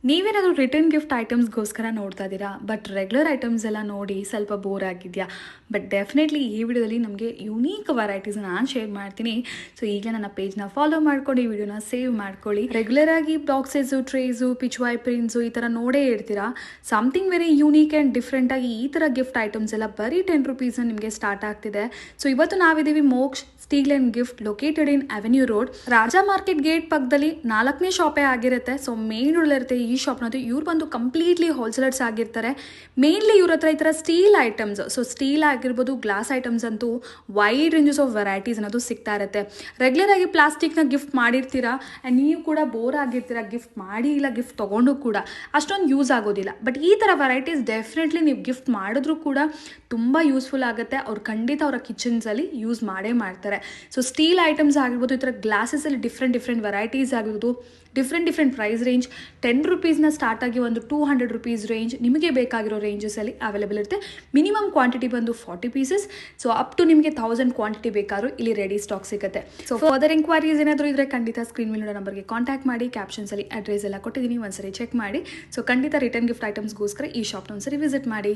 ನೀವೇನಾದರೂ return gift ಐಟಮ್ಸ್ಗೋಸ್ಕರ ನೋಡ್ತಾ ಇದ್ದೀರಾ, ಬಟ್ ರೆಗ್ಯುಲರ್ ಐಟಮ್ಸ್ ಎಲ್ಲ ನೋಡಿ ಸ್ವಲ್ಪ ಬೋರ್ ಆಗಿದೆಯಾ? ಬಟ್ ಡೆಫಿನೆಟ್ಲಿ ಈ ವಿಡಿಯೋದಲ್ಲಿ ನಮಗೆ ಯುನೀಕ್ ವೆರೈಟೀಸ್ ನಾನು ಶೇರ್ ಮಾಡ್ತೀನಿ. ಸೊ ಈಗಲೇ ನನ್ನ ಪೇಜ್ನ ಫಾಲೋ ಮಾಡ್ಕೊಂಡು ಈ ವಿಡಿಯೋನ ಸೇವ್ ಮಾಡ್ಕೊಳ್ಳಿ. ರೆಗ್ಯುಲರ್ ಆಗಿ ಬಾಕ್ಸಸ್ಸು, ಟ್ರೇಸು, ಪಿಚ್ ವೈಪ್ರಿನ್ಸು ಈ ಥರ ನೋಡೇ ಇರ್ತೀರಾ. Something very unique and different ಆಗಿ ಈ ಥರ ಗಿಫ್ಟ್ ಐಟಮ್ಸ್ ಎಲ್ಲ ಬರೀ 10 ರುಪೀಸ್ನ ನಿಮಗೆ ಸ್ಟಾರ್ಟ್ ಆಗ್ತಿದೆ. ಸೊ ಇವತ್ತು ನಾವಿದ್ದೀವಿ Moksh steel and gift, located in avenue road, Raja market gate ಪಕ್ಕದಲ್ಲಿ 4ನೇ ಶಾಪೇ ಆಗಿರುತ್ತೆ. ಸೊ ಮೇನ್ ಇರುತ್ತೆ ಈ ಶಾಪ್ನದು. ಇವ್ರು ಬಂದು ಕಂಪ್ಲೀಟ್ಲಿ ಹೋಲ್ಸೇಲರ್ಸ್ ಆಗಿರ್ತಾರೆ. ಮೇನ್ಲಿ ಇವ್ರ ಹತ್ರ ಈ ಥರ ಸ್ಟೀಲ್ ಐಟಮ್ಸ್, ಸೊ ಸ್ಟೀಲ್ ಆಗಿರ್ಬೋದು, ಗ್ಲಾಸ್ ಐಟಮ್ಸ್ ಅಂತೂ ವೈಡ್ ರೇಂಜಸ್ ಆಫ್ ವೆರೈಟೀಸ್ ಅನ್ನೋದು ಸಿಗ್ತಾ ಇರುತ್ತೆ. ರೆಗ್ಯುಲರ್ ಆಗಿ ಪ್ಲಾಸ್ಟಿಕ್ನ ಗಿಫ್ಟ್ ಮಾಡಿರ್ತೀರಾ ಆ್ಯಂಡ್ ನೀವು ಕೂಡ ಬೋರ್ ಆಗಿರ್ತೀರಾ, ಗಿಫ್ಟ್ ಮಾಡಿ ಇಲ್ಲ ಗಿಫ್ಟ್ ತೊಗೊಂಡು ಕೂಡ ಅಷ್ಟೊಂದು ಯೂಸ್ ಆಗೋದಿಲ್ಲ. ಬಟ್ ಈ ಥರ ವೆರೈಟೀಸ್ ಡೆಫಿನೆಟ್ಲಿ ನೀವು ಗಿಫ್ಟ್ ಮಾಡಿದ್ರೂ ಕೂಡ ತುಂಬ ಯೂಸ್ಫುಲ್ ಆಗುತ್ತೆ. ಅವ್ರು ಖಂಡಿತ ಅವರ ಕಿಚನ್ಸಲ್ಲಿ ಯೂಸ್ ಮಾಡೇ ಮಾಡ್ತಾರೆ. ಸೊ ಸ್ಟೀಲ್ ಐಟಮ್ಸ್ ಆಗಿರ್ಬೋದು, ಈ ಥರ ಗ್ಲಾಸಸಲ್ಲಿ ಡಿಫ್ರೆಂಟ್ ವೆರೈಟೀಸ್ ಆಗಿರ್ಬೋದು, ಡಿಫ್ರೆಂಟ್ ಪ್ರೈಸ್ ರೇಂಜ್ 10 ರುಪೀಸ್ನ ಸ್ಟಾರ್ಟ್ ಆಗಿ ಒಂದು 200 ರುಪೀಸ್ ರೇಂಜ್ ನಿಮಗೆ ಬೇಕಾಗಿರೋ ರೇಂಜಸಲ್ಲಿ ಅವೈಲೇಬಲ್ ಇರುತ್ತೆ. ಮಿನಿಮಮ್ ಕ್ವಾಂಟಿಟಿ ಬಂದು 40 ಪೀಸಸ್. ಸೊ ಅಪ್ ಟು ನಿಮಗೆ 1000 ಕ್ವಾಂಟಿಟಿ ಬೇಕಾದ್ರೂ ಇಲ್ಲಿ ರೆಡಿ ಸ್ಟಾಕ್ ಸಿಗುತ್ತೆ. ಸೊ ಫರ್ದರ್ ಎಂಕ್ವೈರೀಸ್ ಏನಾದರೂ ಇದ್ದರೆ ಖಂಡಿತ ಸ್ಕ್ರೀನ್ ಮೇಲೆ ನೋಡೋ ನಂಬರ್ಗೆ ಕಾಂಟ್ಯಾಕ್ಟ್ ಮಾಡಿ. ಕ್ಯಾಪ್ಷನ್ಸಲ್ಲಿ ಅಡ್ರೆಸ್ ಎಲ್ಲ ಕೊಟ್ಟಿದ್ದೀನಿ, ಒಂದ್ಸರಿ ಚೆಕ್ ಮಾಡಿ. ಸೊ ಖಂಡಿತ ರಿಟರ್ನ್ ಗಿಫ್ಟ್ ಐಟಮ್ಸ್ಗೋಸ್ಕರ ಈ ಶಾಪ್ನ ಒಂದ್ಸರಿ ವಿಸಿಟ್ ಮಾಡಿ.